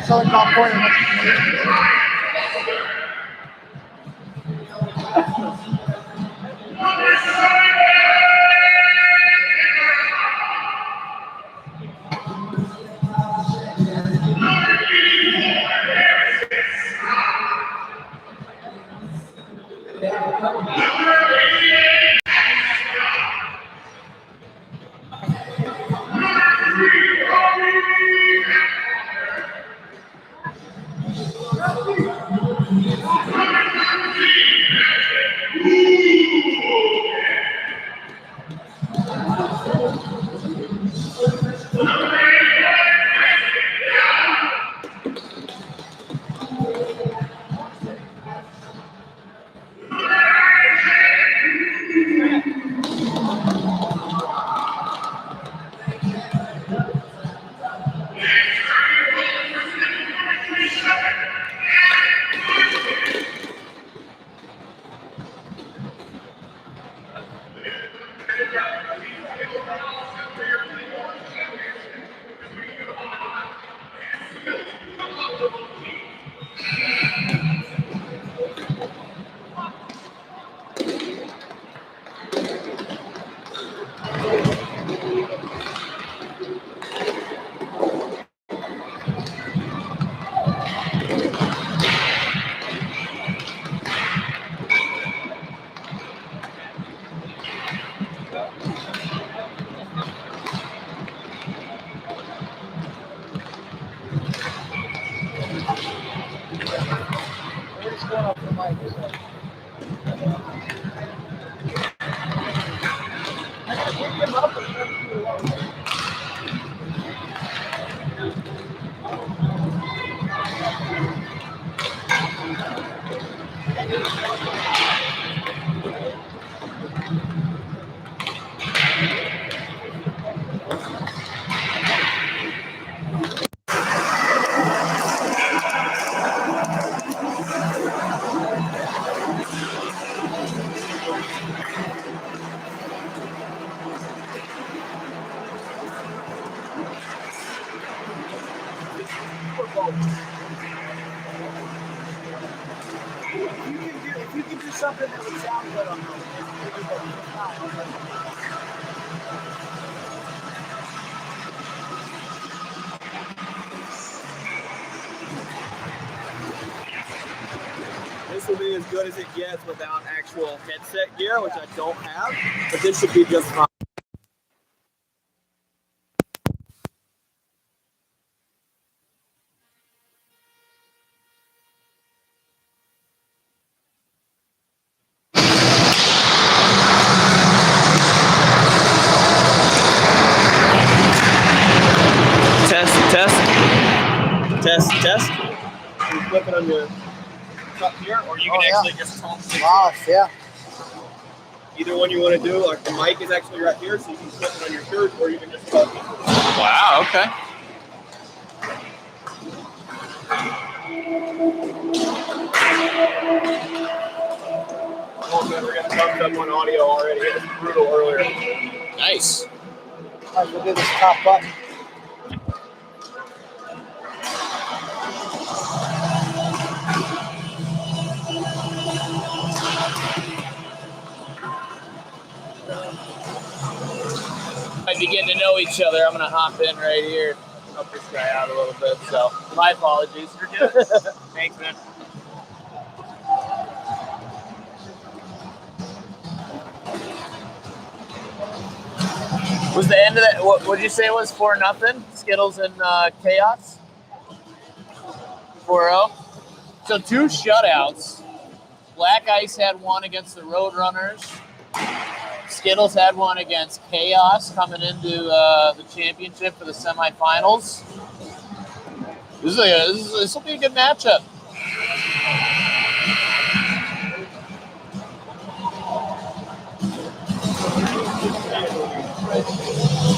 Southern California. If you can do something that would sound good on those, this will be as good as it gets without actual headset gear, which I don't have, but this should be just fine. Test. You flip it on your cup here, or you can actually just talk to it. Yeah. Either one you want to do. Like the mic is actually right here, so you can flip it on your shirt, or you can just talk to it. Wow, okay. Oh, man, we're getting thumbs up on audio already. It was brutal earlier. Nice. All right, we'll do this top button. Might be getting to know each other. I'm going to hop in right here, help this guy out a little bit. So, my apologies. You're good. Thanks, man. Was the end of that? What did you say it was? 4-0? Skittles and Chaos? 4-0. So 2 shutouts. Black Ice had one against the Roadrunners. Skittles had one against Chaos coming into the championship for the semifinals. This will be a good matchup.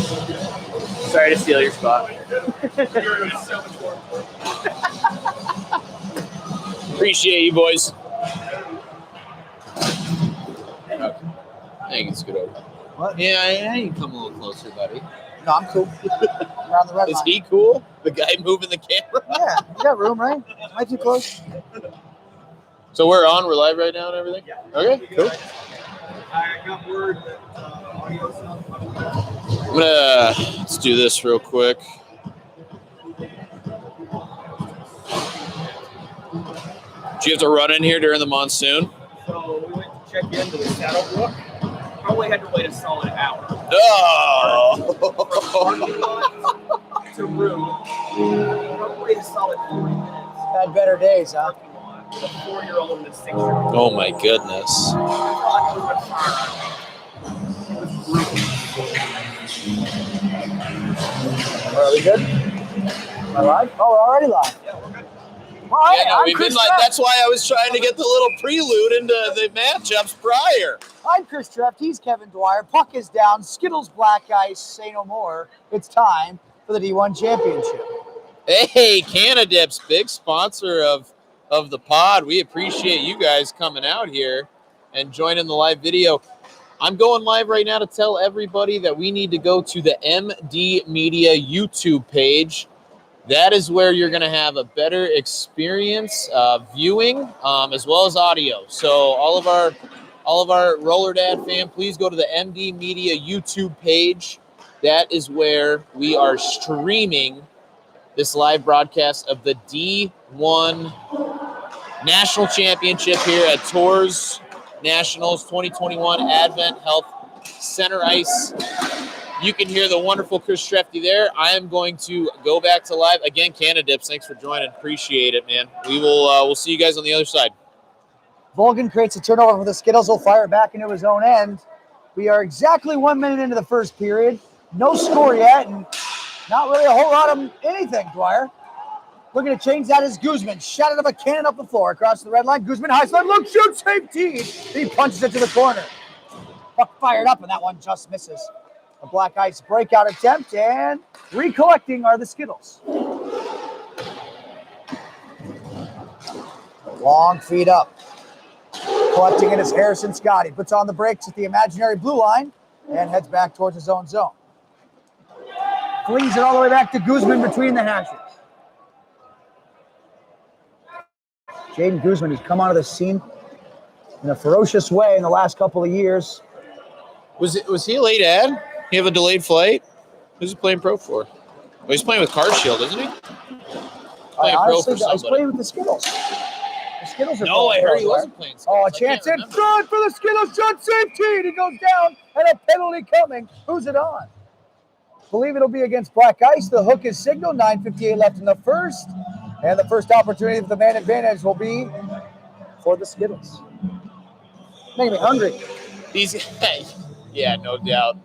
Sorry to steal your spot. Appreciate you, boys. Okay. I think it's good over. What? Yeah, I can come a little closer, buddy. No, I'm cool. Around the red Is line. he cool? The guy moving the camera? Yeah, you got room, right? Am I too close? So we're on. We're live right now and everything? Yeah. Okay, cool. I got word that audio sounds Let's do this real quick. Do you have to run in here during the monsoon? So we went to check into the saddle brook. Probably had to wait a solid hour. Oh! From parking lot to room. Probably a solid 40 minutes. Had better days, huh? Parking lot with a 4-year-old and a 6-year-old. Oh my goodness. Are we good? Am I live? Oh, we're already live. Yeah, we're good. Well, hey, Yeah, no, I'm we've Chris been like, Treff. that's why I was trying to get the little prelude into the matchups prior. I'm Chris Treff. He's Kevin Dwyer. Puck is down. Skittles Black Ice. Say no more. It's time for the D1 Championship. Hey, Canadips, big sponsor of the pod. We appreciate you guys coming out here and joining the live video. I'm going live right now to tell everybody that we need to go to the MD Media YouTube page. That is where you're going to have a better experience viewing as well as audio. So all of our Roller Dad fam, please go to the MD Media YouTube page. That is where we are streaming this live broadcast of the D1 National Championship here at TORHS Nationals 2021 Advent Health Center Ice. You can hear the wonderful Chris Trefty there. I am going to go back to live. Again, Canadips, thanks for joining. Appreciate it, man. We'll see you guys on the other side. Volgan creates a turnover for the Skittles. Will fire back into his own end. We are exactly 1 minute into the first period. No score yet, and not really a whole lot of anything, Dwyer. Looking to change that is Guzman. Shot it of a cannon up the floor across the red line. Guzman high slide, look, shoot, save team. He punches it to the corner. Puck fired up, and that one just misses. A Black Ice breakout attempt, and recollecting are the Skittles. Long feed up. Collecting it is Harrison Scott. He puts on the brakes at the imaginary blue line and heads back towards his own zone. Flings it all the way back to Guzman between the hashes. Jaden Guzman, who's come onto the scene in a ferocious way in the last couple of years. Was he a late ad? He have a delayed flight? Who's he playing pro for? Well, he's playing with Car Shield, isn't he? Honestly, he's playing with the Skittles. The Skittles are No, I heard he wasn't playing Skittles. Oh, a chance in front for the Skittles. Shot safety. He goes down, and a penalty coming. Who's it on? Believe it'll be against Black Ice. The hook is signaled. 9:58 left in the first. And the first opportunity for the man advantage will be for the Skittles. Making me hungry. These guys, yeah, no doubt.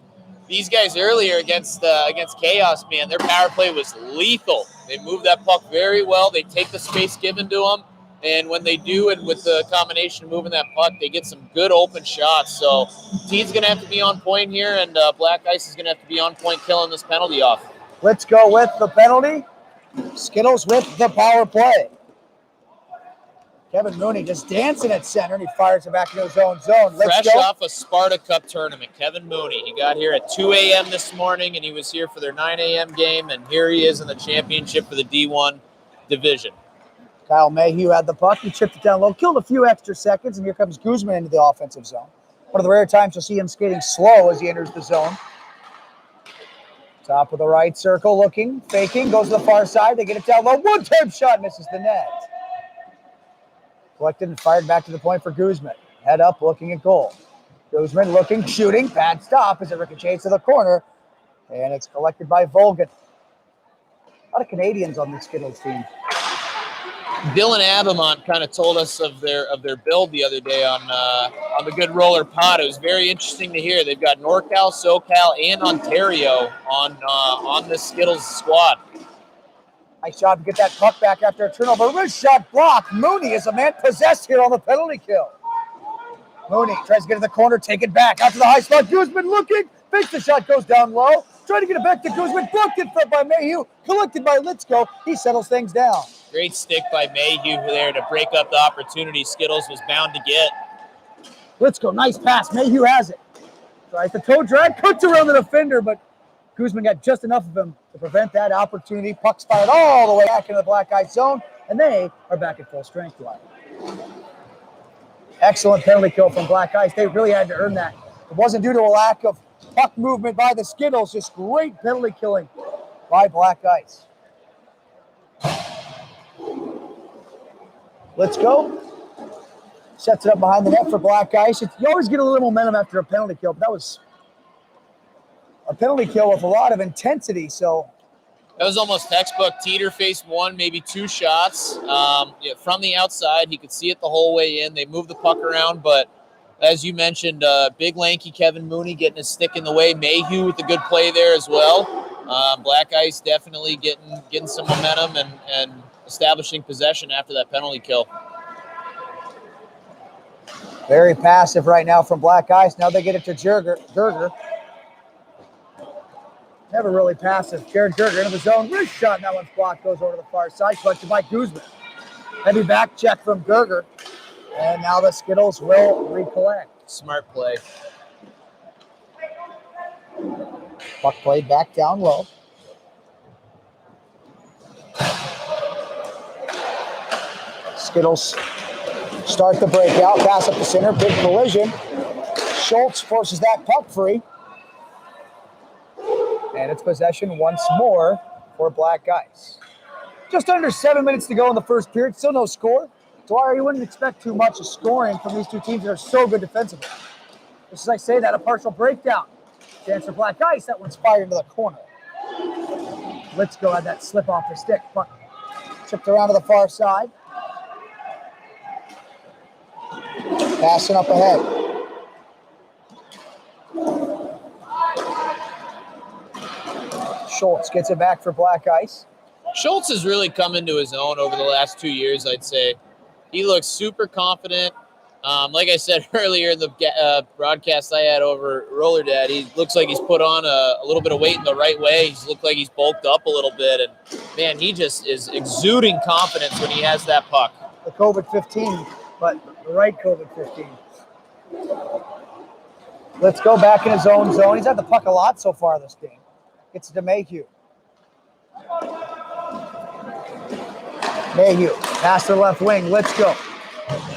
These guys earlier against Chaos, man, their power play was lethal. They move that puck very well. They take the space given to them. And when they do, and with the combination of moving that puck, they get some good open shots. So T's going to have to be on point here, and Black Ice is going to have to be on point killing this penalty off. Let's go with the penalty. Skittles with the power play. Kevin Mooney just dancing at center, and he fires it back into his own zone. Fresh off a Sparta Cup tournament, Kevin Mooney. He got here at 2 a.m. this morning, and he was here for their 9 a.m. game, and here he is in the championship for the D1 division. Kyle Mayhew had the puck. He chipped it down low, killed a few extra seconds, and here comes Guzman into the offensive zone. One of the rare times you'll see him skating slow as he enters the zone. Top of the right circle, looking, faking, goes to the far side. They get it down low. One-time shot misses the net. Collected and fired back to the point for Guzman. Head up, looking at goal. Guzman looking, shooting, bad stop as it ricochets to the corner, and it's collected by Volgan. A lot of Canadians on this Skittles team. Dylan Abamont kind of told us of their build the other day on the Good Roller Pod. It was very interesting to hear. They've got NorCal, SoCal, and Ontario on this Skittles squad. Nice job to get that puck back after a turnover. Wrist shot block. Mooney is a man possessed here on the penalty kill. Mooney tries to get to the corner, take it back out to the high slot. Guzman looking, fakes the shot, goes down low. trying to get it back to Guzman. Blocked in front by Mayhew. Collected by Litzko. He settles things down. Great stick by Mayhew there to break up the opportunity Skittles was bound to get. Litzko, nice pass. Mayhew has it. Tries the toe drag, cuts around the defender, but Guzman got just enough of him to prevent that opportunity. Puck's fired all the way back into the black ice zone, and they are back at full strength line. Excellent penalty kill from Black Ice. They really had to earn that. It wasn't due to a lack of puck movement by the Skittles, just great penalty killing by Black Ice. Let's go. Sets it up behind the net for Black Ice. You always get a little momentum after a penalty kill, but that was a penalty kill with a lot of intensity. So that was almost textbook. Teeter faced one, maybe two shots. From the outside, he could see it the whole way in. They moved the puck around, but as you mentioned, big lanky Kevin Mooney getting his stick in the way. Mayhew with a good play there as well. Black Ice definitely getting some momentum and establishing possession after that penalty kill. Very passive right now from Black Ice. Now they get it to Gerger. Never really passive. Jared Gerger into the zone. Wrist shot, and that one's blocked. Goes over to the far side. Collected by Guzman. Heavy back check from Gerger. And now the Skittles will recollect. Smart play. Puck played back down low. Skittles start the breakout. Pass up the center. Big collision. Schultz forces that puck free. And it's possession once more for Black Ice. Just under 7 minutes to go in the first period. Still no score. Dwyer, you wouldn't expect too much of scoring from these two teams that are so good defensively. Just as I say that, a partial breakdown. Chance for Black Ice. That one's fired into the corner. Let's go ahead that slip off the stick. Puck chipped around to the far side. Passing up ahead. Schultz gets it back for Black Ice. Schultz has really come into his own over the last 2 years, I'd say. He looks super confident. Like I said earlier in the broadcast I had over Roller Dad, he looks like he's put on a little bit of weight in the right way. He's looked like he's bulked up a little bit. And, man, he just is exuding confidence when he has that puck. The COVID-15, but the right COVID-15. Let's go back in his own zone. He's had the puck a lot so far this game. Gets it to Mayhew. Mayhew, pass to the left wing. Let's go.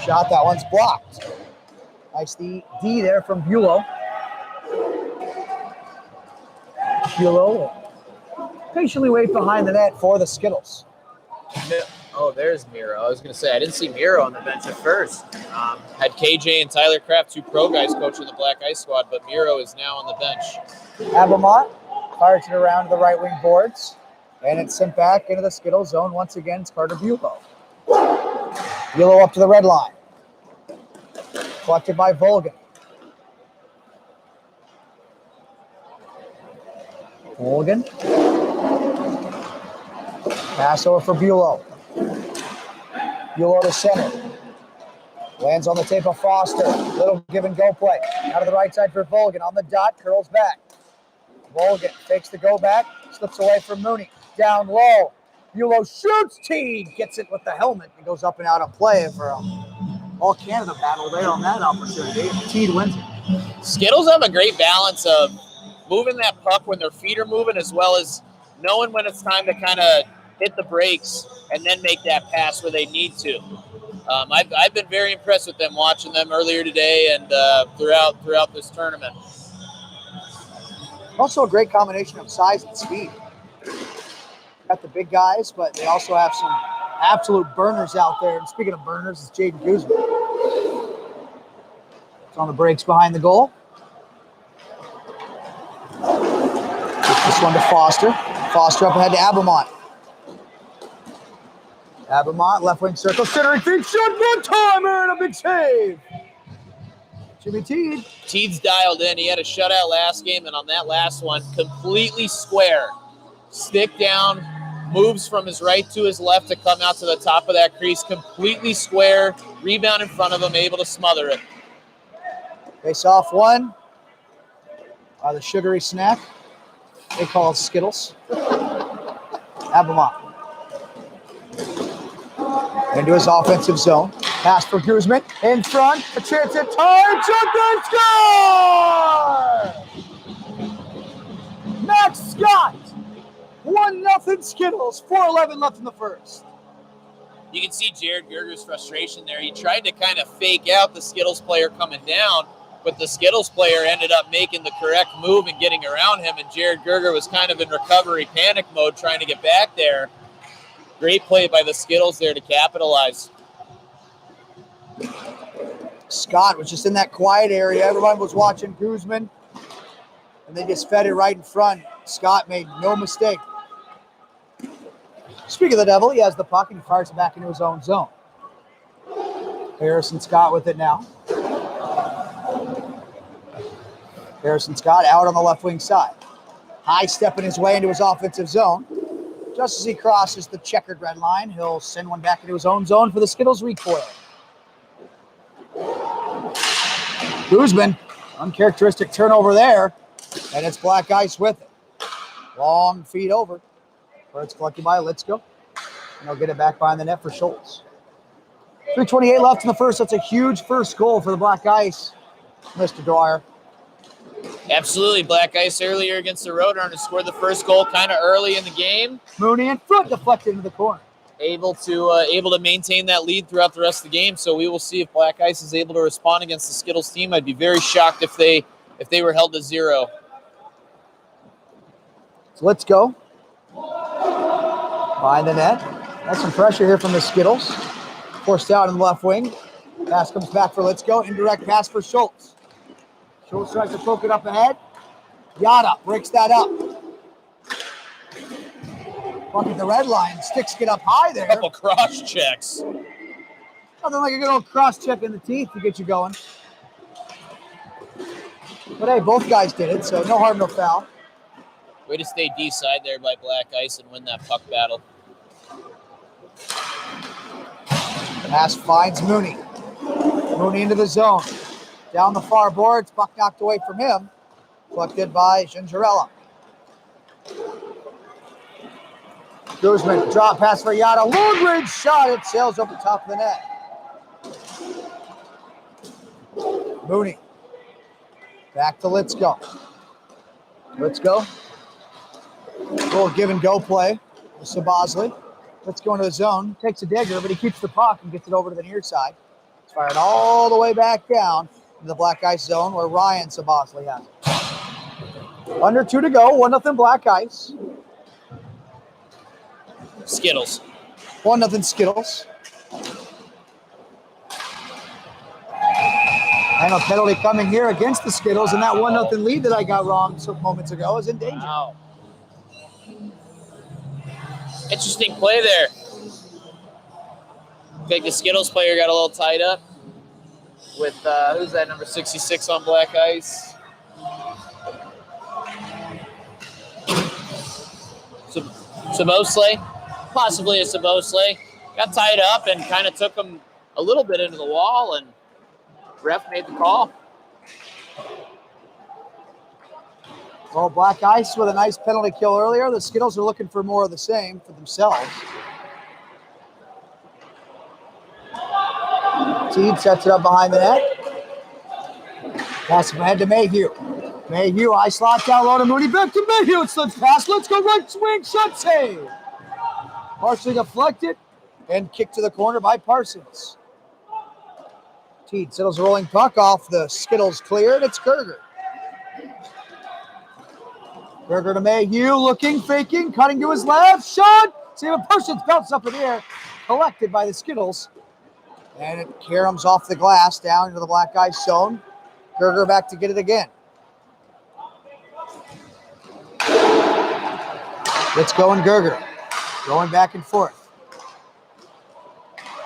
Shot, that one's blocked. Nice D there from Bulow. Bulow patiently wait behind the net for the Skittles. Oh, there's Miro. I was going to say, I didn't see Miro on the bench at first. Had KJ and Tyler Kraft, two pro guys coaching the Black Ice squad, but Miro is now on the bench. Abelmont fires it around the right wing boards, and it's sent back into the Skittles zone. Once again, it's Carter Bulow. Bulow up to the red line. Collected by Volgan. Volgan. Pass over for Bulow. Bulow to center. Lands on the tape of Foster. Little give and go play. Out of the right side for Volgan. On the dot, curls back. Volgan takes the go back. Slips away from Mooney. Down low. Bulow shoots. Teague gets it with the helmet. It goes up and out of play for a all-Canada battle there on that opportunity. Teague wins it. Skittles have a great balance of moving that puck when their feet are moving, as well as knowing when it's time to kind of hit the brakes and then make that pass where they need to. I've been very impressed with them, watching them earlier today and throughout this tournament. Also a great combination of size and speed. Got the big guys, but they also have some absolute burners out there. And speaking of burners, it's Jaden Guzman. It's on the brakes behind the goal. Gets this one to Foster. Foster up ahead to Abelmont. Abelmont, left wing circle, centering feet, shot, one-timer, and a big save. Jimmy Teague. Teague's dialed in. He had a shutout last game, and on that last one, completely square. Stick down, moves from his right to his left to come out to the top of that crease, completely square, rebound in front of him, able to smother it. Face off one. The sugary snack. They call it Skittles. Have them on. Into his offensive zone. Pass for Guzman. In front. A chance at time. Jump and score! Max Scott. 1-0 Skittles. 4:11 left in the first. You can see Jared Gerger's frustration there. He tried to kind of fake out the Skittles player coming down, but the Skittles player ended up making the correct move and getting around him, and Jared Gerger was kind of in recovery panic mode trying to get back there. Great play by the Skittles there to capitalize. Scott was just in that quiet area. Everyone was watching Guzman, and they just fed it right in front. Scott made no mistake. Speaking of the devil, he has the puck and he fires it back into his own zone. Harrison Scott with it now. Harrison Scott out on the left wing side. High stepping his way into his offensive zone. Just as he crosses the checkered red line, he'll send one back into his own zone for the Skittles recoil. Guzman, uncharacteristic turnover there, and it's Black Ice with it. Long feed over, where it's collected by Litzko, and he'll get it back behind the net for Schultz. 3:28 left in the first. That's a huge first goal for the Black Ice, Mr. Dwyer. Absolutely. Black Ice earlier against the Roadrunners scored the first goal kind of early in the game. Mooney in front, deflected into the corner. Able to maintain that lead throughout the rest of the game. So we will see if Black Ice is able to respond against the Skittles team. I'd be very shocked if they were held to 0. So let's go. Behind the net. That's some pressure here from the Skittles. Forced out in the left wing. Pass comes back for Let's Go. Indirect pass for Schultz. Schultz tries to poke it up ahead. Yada breaks that up. Buck at the red line. Sticks get up high there. Couple cross checks. Nothing like a good old cross check in the teeth to get you going. But hey, both guys did it, so no harm, no foul. Way to stay D-side there by Black Ice and win that puck battle. Pass finds Mooney. Mooney into the zone. Down the far boards. Puck knocked away from him. Collected by Gingerella. Guzman, drop pass for Yada. Long range shot. It sails over the top of the net. Mooney. Back to Let's Go. Let's Go. Little give and go play with Sabosley. Let's go into the zone. Takes a digger, but he keeps the puck and gets it over to the near side. It's fired all the way back down in the Black Ice zone where Ryan Sabosley has it. Under 2 to go. 1-0 Black Ice. Skittles. 1-0 Skittles. And a penalty coming here against the Skittles, and that 1-0 lead that I got wrong some moments ago is in danger. Wow. Interesting play there. I think the Skittles player got a little tied up with, who's that, number 66 on Black Ice? Sabosley, possibly a Sabosley. Got tied up and kind of took him a little bit into the wall, and ref made the call. Well, Black Ice with a nice penalty kill earlier. The Skittles are looking for more of the same for themselves. Teed sets it up behind the net. Pass it ahead to Mayhew. Mayhew, high slot down low to Mooney. Back to Mayhew. It slips past. Let's go right swing. Shot save. Partially deflected and kicked to the corner by Parsons. Teed settles a rolling puck off the Skittles clear, and it's Gerger. Gerger to Mayhew, looking, faking, cutting to his left. Shot! Save a Parsons bounce up in the air. Collected by the Skittles. And it caroms off the glass down into the Black Ice zone. Gerger back to get it again. Let's go and Gerger. Going back and forth.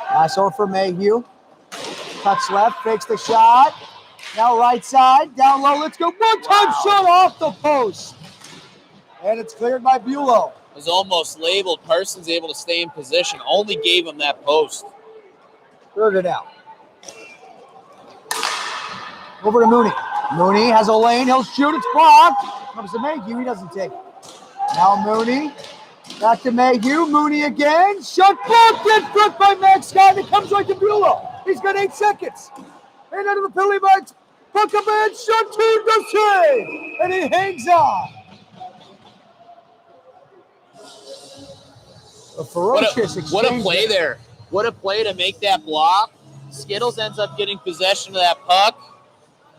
Pass over for Mayhew. Cuts left, fakes the shot. Now right side, down low. Let's go. One-time shot off the post. And it's cleared by Bulow. It was almost labeled. Parsons able to stay in position. Only gave him that post. Gerger now. Over to Mooney. Mooney has a lane. He'll shoot. It's blocked. Comes to Mayhew. He doesn't take it. Now Mooney. Back to Mayhew. Mooney again. Shot blocked in front by Max Scott. It comes right to Buelow. He's got 8 seconds. And out of the penalty box. Puck up and shot to the save. And he hangs on. A ferocious exchange. What a play there. What a play to make that block. Skittles ends up getting possession of that puck.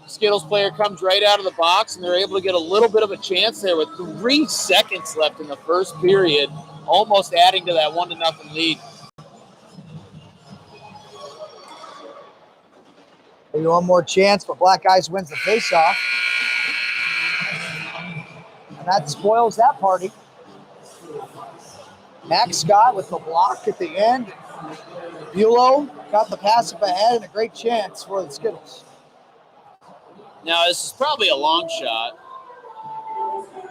Skittles player comes right out of the box, and they're able to get a little bit of a chance there with 3 seconds left in the first period, almost adding to that 1-0 lead. Maybe one more chance, but Black Ice wins the faceoff. And that spoils that party. Max Scott with the block at the end. Buelow got the pass up ahead and a great chance for the Skittles. Now, this is probably a long shot.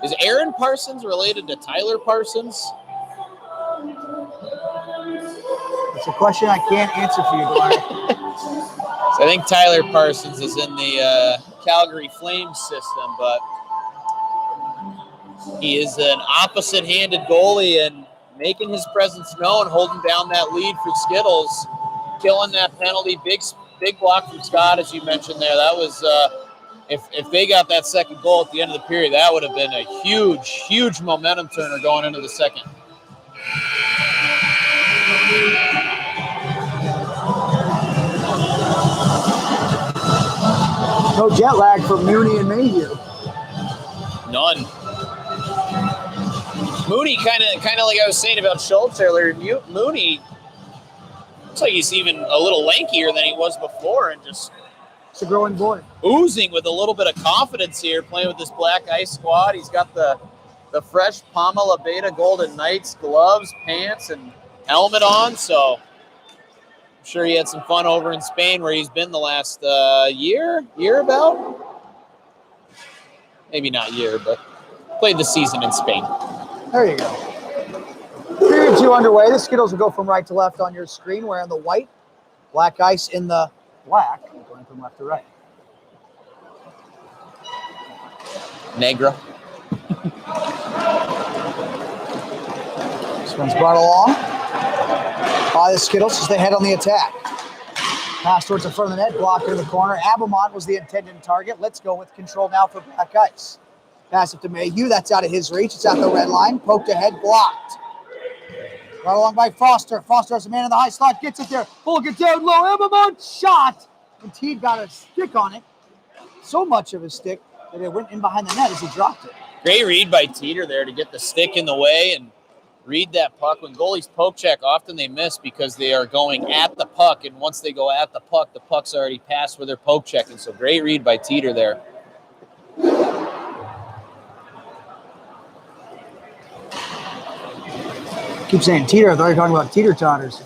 Is Aaron Parsons related to Tyler Parsons? It's a question I can't answer for you, Dwyer. So I think Tyler Parsons is in the Calgary Flames system, but he is an opposite-handed goalie and making his presence known, holding down that lead for Skittles, killing that penalty. Big block from Scott, as you mentioned there. That was, if they got that second goal at the end of the period, that would have been a huge, huge momentum turner going into the second. No jet lag for Mooney and Mayhew. None. Mooney, kind of like I was saying about Schultz earlier, Mooney looks like he's even a little lankier than he was before and just it's a growing boy. Oozing with a little bit of confidence here, playing with this Black Ice squad. He's got the fresh Pamela Beta Golden Knights gloves, pants, and helmet on, so I'm sure he had some fun over in Spain where he's been the last year about. Maybe not year, but played the season in Spain. There you go. Period 2 underway. The Skittles will go from right to left on your screen, wearing the white. Black Ice in the black, going from left to right. Negra. This one's brought along by the Skittles as they head on the attack. Pass towards the front of the net, blocked in the corner. Abelmont was the intended target. Let's go with control now for Black Ice. Pass it to Mayhew. That's out of his reach. It's at the red line. Poked ahead, blocked. Brought along by Foster. Foster has a man in the high slot. Gets it there. Pull it down low. Abelmont shot. And Teed got a stick on it. So much of his stick that it went in behind the net as he dropped it. Great read by Teeter there to get the stick in the way and read that puck. When goalies poke check, often they miss because they are going at the puck, and once they go at the puck's already passed where they're poke checking. So great read by Teeter there. Keep saying teeter. I thought you were talking about teeter-totters.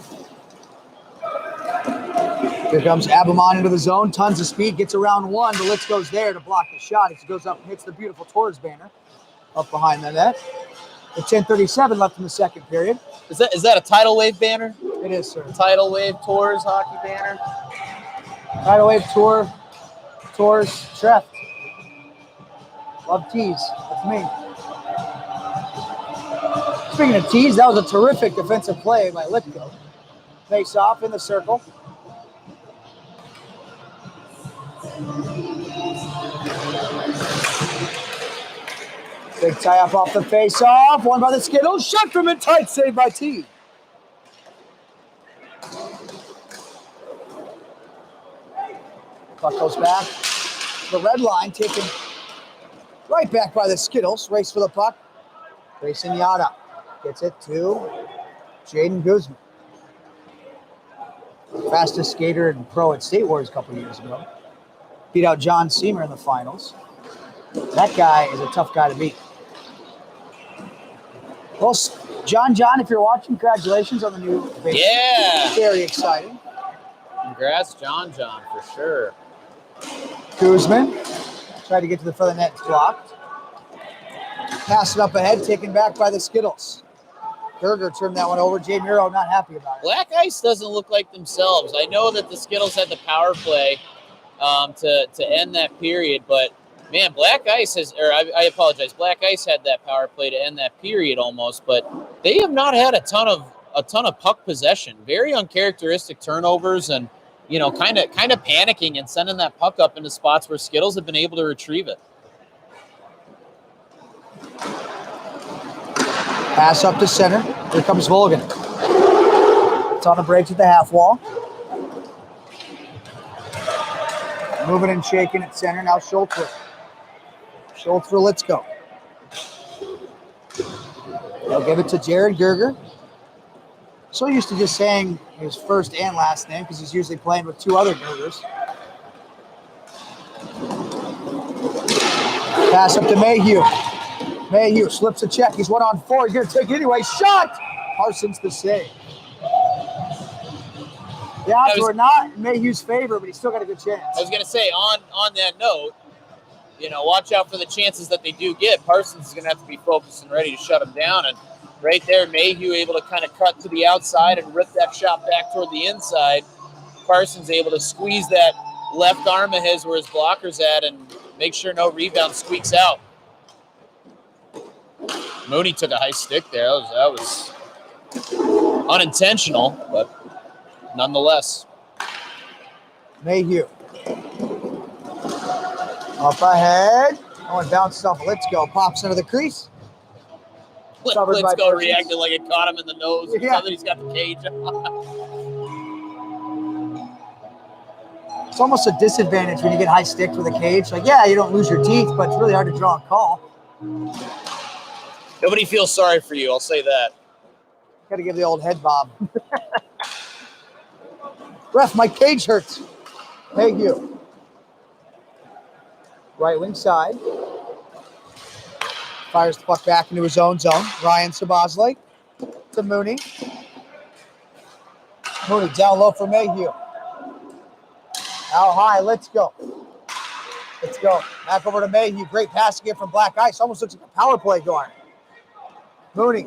Here comes Abelmont into the zone. Tons of speed. Gets around one. The Litz goes there to block the shot. He goes up and hits the beautiful TORHS banner up behind the net. With 10:37 left in the second period. Is that a Tidal Wave banner? It is, sir. Tidal Wave TORHS hockey banner? Tidal Wave Tour, TORHS, Treft. Love tees. That's me. Speaking of tees, that was a terrific defensive play by Litko. Face off in the circle. Big tie up off the face off. One by the Skittles. Shot from it tight. Saved by T. Puck goes back. The red line taken right back by the Skittles. Race for the puck. Grayson Yada gets it to Jaden Guzman. Fastest skater and pro at State Wars a couple years ago. Beat out John Seamer in the finals. That guy is a tough guy to beat. Well, John, if you're watching, congratulations on the new base. Yeah. Very exciting. Congrats, John, for sure. Guzman tried to get to the front of the net, blocked. Pass it up ahead, taken back by the Skittles. Gerger turned that one over. Jay Muro not happy about it. Black Ice doesn't look like themselves. I know that the Skittles had the power play to end that period, but Man, Black Ice I apologize. Black Ice had that power play to end that period almost, but they have not had a ton of puck possession. Very uncharacteristic turnovers, and kind of panicking and sending that puck up into spots where Skittles have been able to retrieve it. Pass up to center. Here comes Volgan. It's on the breaks at the half wall. Moving and shaking at center. Now Schultz with it. Schultz for Let's Go. They'll give it to Jared Gerger. So used to just saying his first and last name because he's usually playing with two other Gergers. Pass up to Mayhew. Mayhew slips a check. He's 1-on-4. He's going to take it anyway. Shot! Parsons the save. The odds were not in Mayhew's favor, but he still got a good chance. I was going to say, on that note, watch out for the chances that they do get. Parsons is going to have to be focused and ready to shut them down. And right there, Mayhew able to kind of cut to the outside and rip that shot back toward the inside. Parsons able to squeeze that left arm of his where his blocker's at and make sure no rebound squeaks out. Mooney took a high stick there. That was unintentional, but nonetheless. Mayhew. Up ahead. Oh, and bounces off. Let's Go. Pops into the crease. Let's Go reacted like it caught him in the nose. Yeah. Now that he's got the cage on. It's almost a disadvantage when you get high sticked with a cage. Like, yeah, you don't lose your teeth, but it's really hard to draw a call. Nobody feels sorry for you, I'll say that. Got to give the old head bob. Ref, my cage hurts. Mayhew. Right wing side. Fires the puck back into his own zone. Ryan Sabozley to Mooney. Mooney down low for Mayhew. Out high, Let's Go. Let's go. Back over to Mayhew. Great pass again from Black Ice. Almost looks like a power play going. Mooney.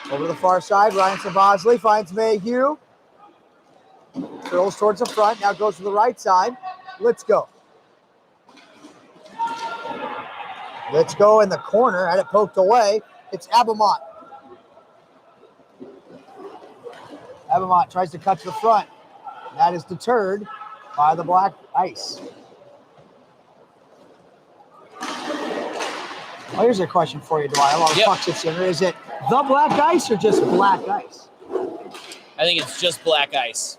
Over to the far side. Ryan Sabozley finds Mayhew. Throws towards the front. Now goes to the right side. Let's Go. Let's Go in the corner. Had it poked away. It's Abamont. Abamont tries to cut to the front. That is deterred by the Black Ice. Oh, here's a question for you, Dwyer. While the puck's at center, is it the Black Ice or just Black Ice? I think it's just Black Ice.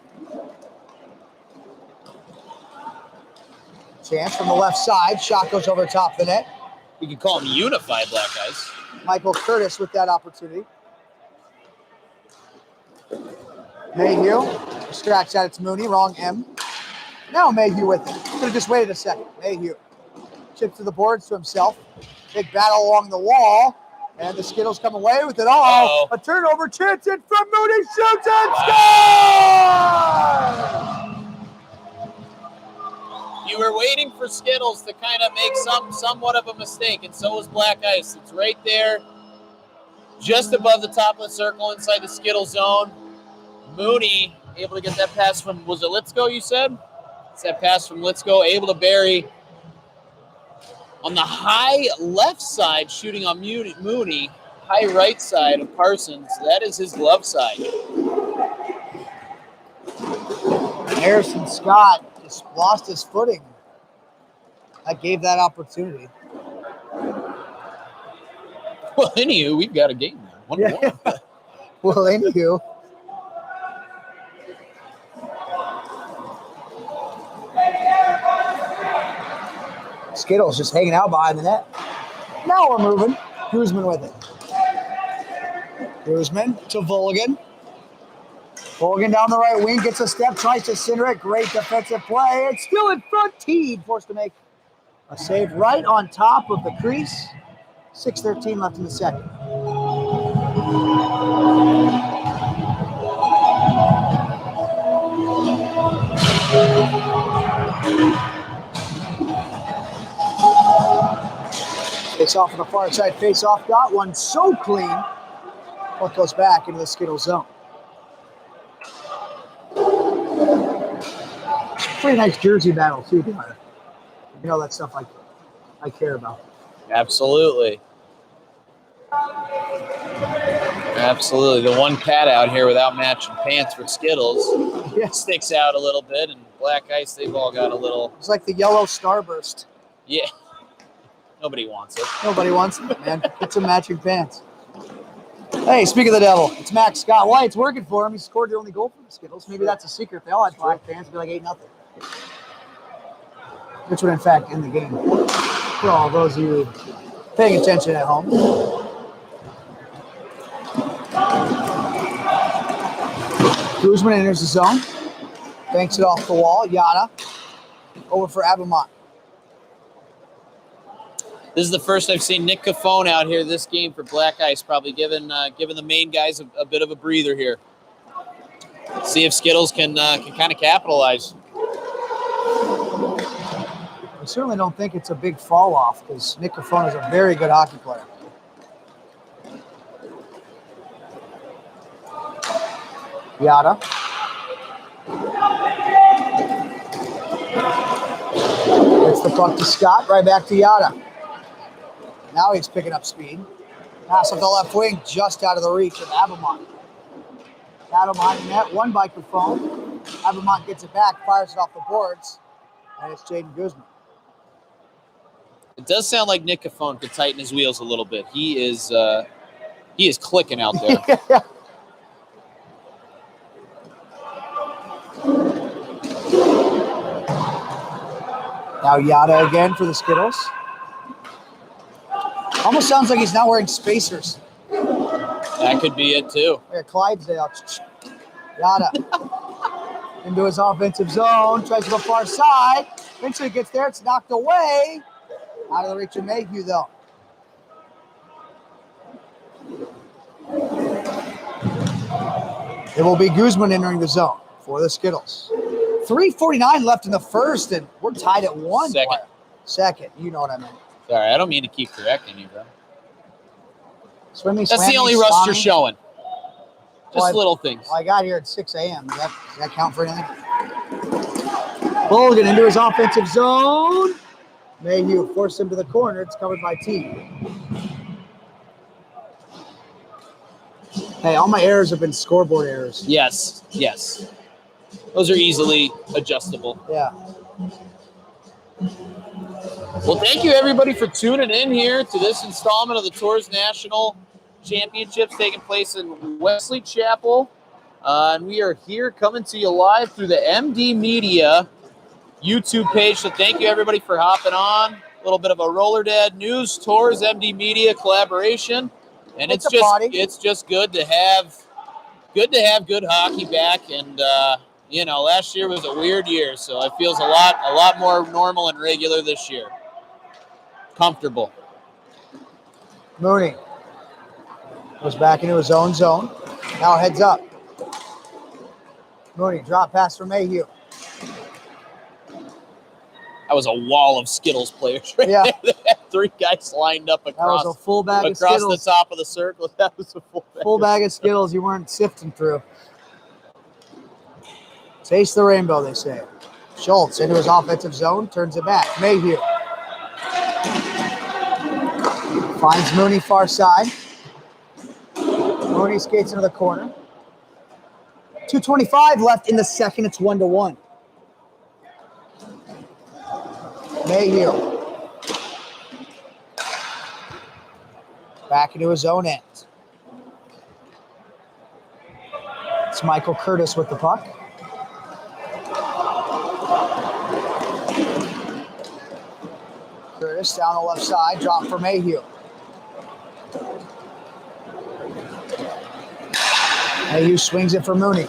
Chance from the left side. Shot goes over top the net. We could call him Unified Black Ice. Michael Curtis with that opportunity. Mayhew scratch that. It's Mooney. Wrong M. Now Mayhew with it. Could have just waited a second. Mayhew chips to the boards to himself. Big battle along the wall. And the Skittles come away with it all. A turnover chance in from Mooney. Shoots and scores! You were waiting for Skittles to kind of make somewhat of a mistake, and so was Black Ice. It's right there, just above the top of the circle inside the Skittle zone. Mooney able to get that pass from, was it Let's Go you said? It's that pass from Let's Go, able to bury on the high left side, shooting on Mooney, high right side of Parsons. That is his glove side. Harrison Scott just lost his footing. That gave that opportunity. Well, anywho, we've got a game now. 1-1. Well, anywho. Skittles just hanging out behind the net. Now we're moving. Guzman with it. Guzman to Volgan. Volgan down the right wing, gets a step, tries to center it. Great defensive play. It's still in front. Teed forced to make a save right on top of the crease. 6:13 left in the second. Face off on the far side, face off, got one so clean. Puck goes back into the Skittle zone. Pretty nice jersey battle too, Dwyer. You know that stuff like I care about. Absolutely. Absolutely. The one cat out here without matching pants for Skittles sticks out a little bit, and Black Ice, they've all got a little. It's like the yellow starburst. Yeah. Nobody wants it. Nobody wants it, man. Get some matching pants. Hey, speak of the devil, it's Max Scott White. It's working for him. He scored the only goal for the Skittles. Maybe that's a secret. They all had black pants. It'd be like 8-0. Which would, in fact, end the game. For all those of you paying attention at home. Guzman enters the zone. Banks it off the wall. Yada. Over for Abamont. This is the first I've seen Nick Cafone out here this game for Black Ice, probably giving the main guys a bit of a breather here. See if Skittles can kind of capitalize. I certainly don't think it's a big fall off because Nick Cafone is a very good hockey player. Yada. Gets the puck to Scott, right back to Yada. Now he's picking up speed. Pass up the left wing, just out of the reach of Abamont. Abamont in net, one by Cafone. Abamont gets it back, fires it off the boards, and it's Jaden Guzman. It does sound like Nick Cafone could tighten his wheels a little bit. He is clicking out there. Now Yada again for the Skittles. Almost sounds like he's not wearing spacers. That could be it too. Like a Clydesdale. Yada. Into his offensive zone. Tries to go far side. Eventually gets there. It's knocked away. Out of the reach of Mayhew, though. It will be Guzman entering the zone for the Skittles. 3:49 left in the first, and we're tied at 1. Second. You know what I mean. Sorry, I don't mean to keep correcting you, bro. Swimming, That's slamming, the only rust you're slamming. showing. Just Well, little things. Well, I got here at 6 a.m. Does that count for anything? Bolgan into his offensive zone. Mayhew forced him to the corner. It's covered by T. Hey, all my errors have been scoreboard errors. Yes. Those are easily adjustable. Yeah. Well, thank you, everybody, for tuning in here to this installment of the TORHS National Championships taking place in Wesley Chapel. And we are here coming to you live through the MD Media YouTube page. So thank you, everybody, for hopping on. A little bit of a Roller Dad News TORHS MD Media collaboration. And it's just good to have good hockey back. And, last year was a weird year, so it feels a lot more normal and regular this year. Comfortable. Mooney goes back into his own zone. Now heads up. Mooney, drop pass for Mayhew. That was a wall of Skittles players right there. They had 3 guys lined up across, that was a full bag of across Skittles. the top of the circle. That was a full bag of Skittles you weren't sifting through. Taste the rainbow, they say. Schultz into his offensive zone, turns it back. Mayhew finds Mooney far side. Mooney skates into the corner. 2:25 left in the second. It's 1-1. Mayhew back into his own end. It's Michael Curtis with the puck. Curtis down the left side, drop for Mayhew. Mayhew swings it for Mooney.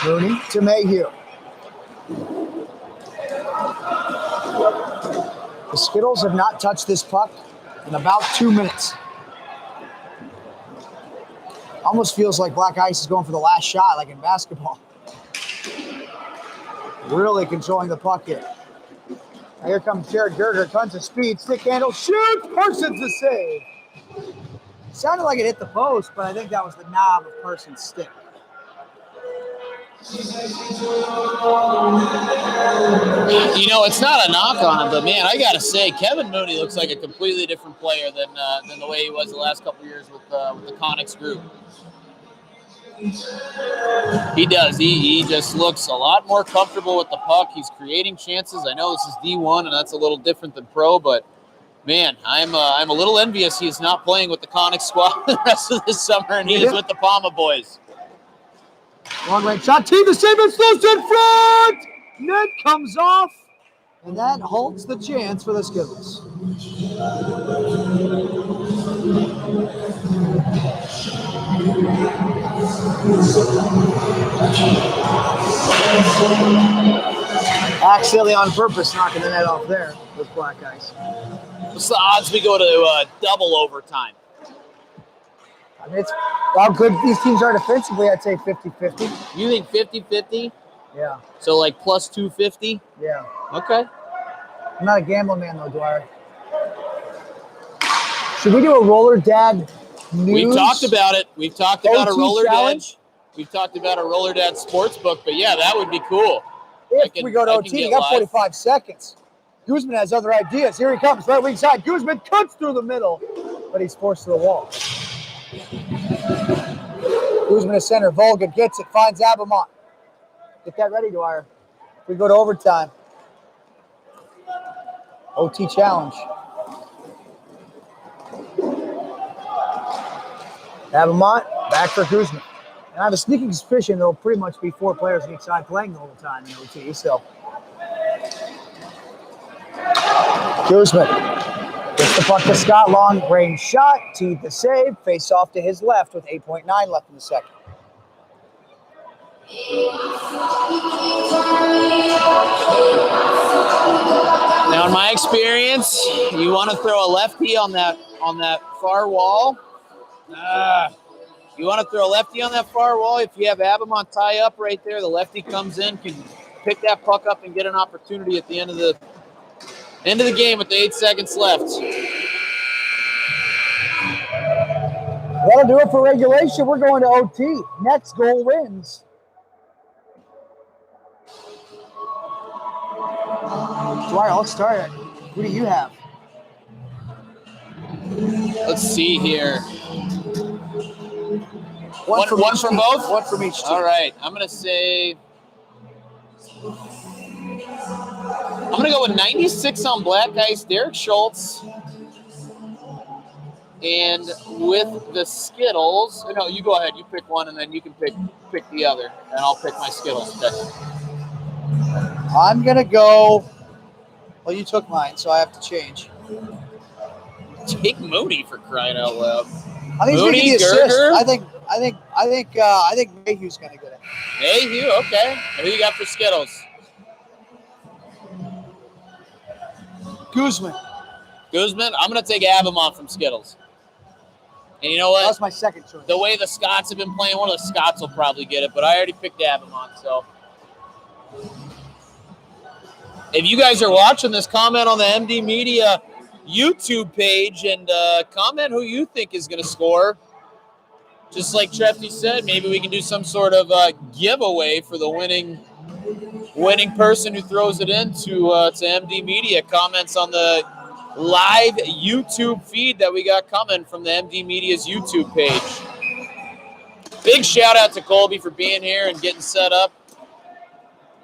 Mooney to Mayhew. The Skittles have not touched this puck in about 2 minutes. Almost feels like Black Ice is going for the last shot, like in basketball. Really controlling the puck here. Now here comes Jared Gerger, tons of speed, stick handle, shoots, Parsons the save. Sounded like it hit the post, but I think that was the knob of Parsons' stick. You know, it's not a knock on him, but man, I gotta say, Kevin Mooney looks like a completely different player than the way he was the last couple of years with the Connex group. He does. He just looks a lot more comfortable with the puck. He's creating chances. I know this is D1, and that's a little different than pro, but man, I'm a little envious he's not playing with the Connex squad the rest of this summer, and he is with the Palma boys. Long range shot. Team the save. It's loose in front. Net comes off, and that halts the chance for the Skittles. Accidentally on purpose knocking the net off there with Black Ice. What's the odds we go to double overtime? I mean, it's how good these teams are defensively. I'd say 50-50. You think 50-50? Yeah. So like plus 250? Yeah. Okay. I'm not a gambling man though, Dwyer. Should we do a Roller Dad news? We've talked about it. We've talked about a OT Roller challenge? Dad. We've talked about a Roller Dad sports book, but yeah, that would be cool. If we go to OT, you got 45 seconds. Guzman has other ideas. Here he comes, right wing side. Guzman cuts through the middle, but he's forced to the wall. Guzman is center. Volga gets it, finds Abamont. Get that ready, Dwyer. We go to overtime. OT challenge. Abamont, back for Guzman. And I have a sneaking suspicion there'll pretty much be 4 players on each side playing the whole time in OT, so. Guzman gets the puck to Scott. Long range shot. Teed the save. Face off to his left with 8.9 left in the second. Now, in my experience, you want to throw a lefty on that far wall. You want to throw a lefty on that far wall. If you have Abamont tie up right there, the lefty comes in, can pick that puck up and get an opportunity at the end of the game with the 8 seconds left. That'll do it for regulation. We're going to OT. Next goal wins. Dwyer, let's start it. Who do you have? Let's see here. One from both? One from each team. All right. I'm going to go with 96 on Black Ice, Derek Schultz. And with the Skittles, no, you go ahead. You pick one, and then you can pick the other, and I'll pick my Skittles. Okay. I'm going to go. Well, you took mine, so I have to change. Take Mooney for crying out loud. I think Mooney, he's going to get the assist. Gerger? I think Mayhew's going to get it. Mayhew, okay. Who you got for Skittles? Guzman. I'm going to take Abamont from Skittles. And you know what? That's my second choice. The way the Scots have been playing, one of the Scots will probably get it, but I already picked Abamont, so. If you guys are watching this, comment on the MD Media YouTube page and comment who you think is going to score. Just like Trefty said, maybe we can do some sort of giveaway for the winning person who throws it into to MD Media. Comments on the live YouTube feed that we got coming from the MD Media's YouTube page. Big shout out to Colby for being here and getting set up.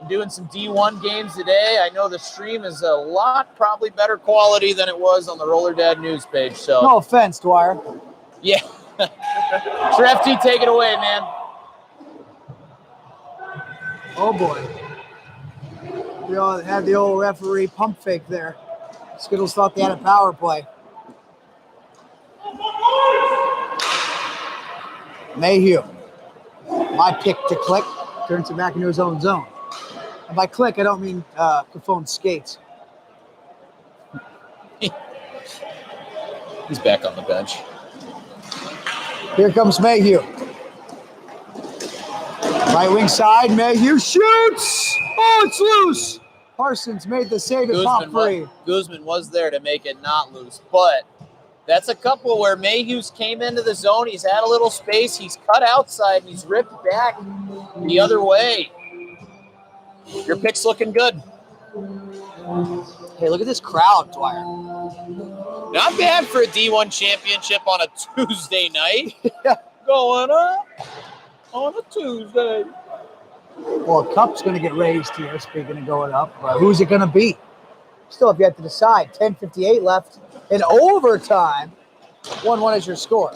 Doing some D1 games today. I know the stream is a lot probably better quality than it was on the Roller Dad news page. So no offense, Dwyer. Yeah. Trefty, take it away, man. Oh boy. We all had the old referee pump fake there. Skittles thought they had a power play. Mayhew. My pick to click. Turns it back into his own zone. And by click, I don't mean Cafone skates. He's back on the bench. Here comes Mayhew. Right wing side, Mayhew shoots! Oh, it's loose! Parsons made the save at pop free. Guzman was there to make it not loose, but That's a couple where Mayhew's came into the zone. He's had a little space. He's cut outside, and he's ripped back the other way. Your pick's looking good. Hey, look at this crowd, Dwyer. Not bad for a D1 championship on a Tuesday night. Yeah. Going up on a Tuesday. Well, a cup's going to get raised here, speaking of going up. But who's it going to beat? Still have yet to decide. 10:58 left in overtime. 1-1 is your score.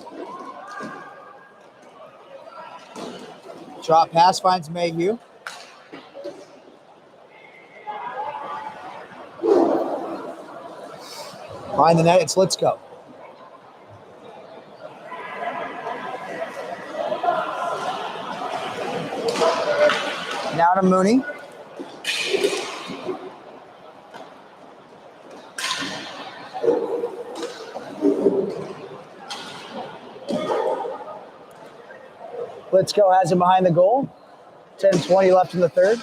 Drop pass finds Mayhew. Behind the net, it's Let's Go. Now to Mooney. Let's Go has him behind the goal. 10:20 left in the third.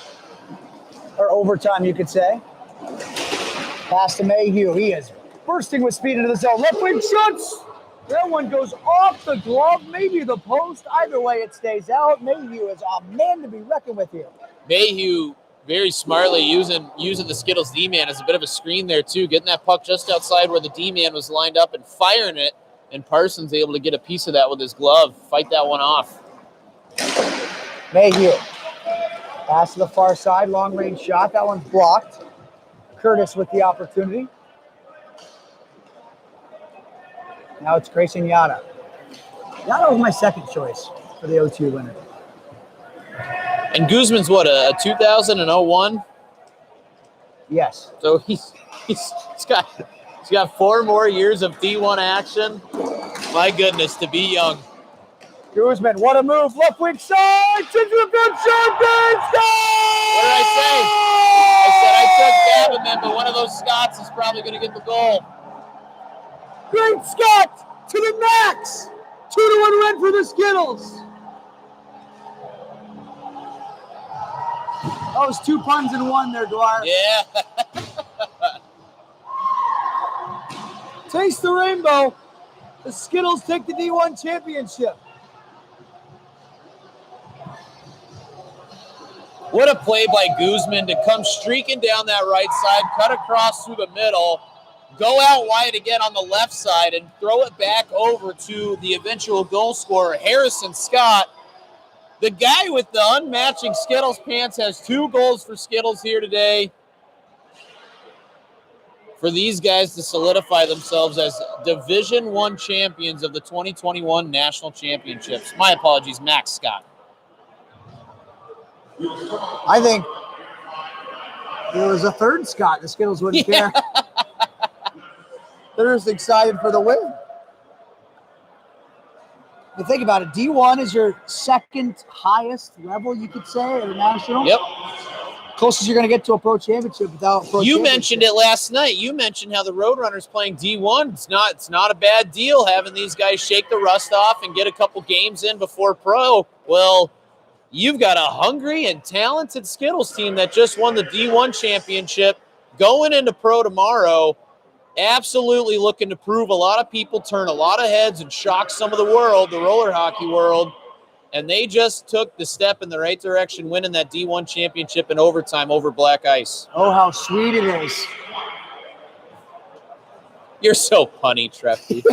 Or overtime, you could say. Pass to Mayhew. He is bursting with speed into the zone. Left wing shoots. That one goes off the glove, maybe the post. Either way, it stays out. Mayhew is a man to be reckoned with here. Mayhew very smartly using the Skittles D-man as a bit of a screen there, too. Getting that puck just outside where the D-man was lined up and firing it. And Parsons able to get a piece of that with his glove. Fight that one off. Mayhew. Pass to the far side. Long-range shot. That one's blocked. Curtis with the opportunity. Now it's Grayson Yada. Yada was my second choice for the O2 winner. And Guzman's what, a 2001? Yes. So he's got 4 more years of D1 action. My goodness, to be young. Guzman, what a move. Left wing side. To the field. Shot. What did I say? I said I took Gavin, but one of those Scots is probably going to get the goal. Great Scott to the max. 2-1 win for the Skittles. That was 2 puns in one there, Dwyer. Yeah. Taste the rainbow. The Skittles take the D1 championship. What a play by Guzman to come streaking down that right side, cut across through the middle, go out wide again on the left side, and throw it back over to the eventual goal scorer, Harrison Scott. The guy with the unmatching Skittles pants has 2 goals for Skittles here today. For these guys to solidify themselves as Division I champions of the 2021 National Championships. My apologies, Max Scott. I think there was a third Scott. The Skittles wouldn't care. They're just excited for the win. But think about it. D1 is your second highest level, you could say, at a national. Yep. Closest you're going to get to a pro championship without pro You championship. mentioned it last night. You mentioned how the Roadrunners playing D1. It's not a bad deal having these guys shake the rust off and get a couple games in before pro. Well, you've got a hungry and talented Skittles team that just won the D1 championship going into pro tomorrow. Absolutely looking to prove a lot of people, turn a lot of heads, and shock some of the world, the roller hockey world. And they just took the step in the right direction, winning that D1 championship in overtime over Black Ice. Oh, how sweet it is. You're so punny, Treffy.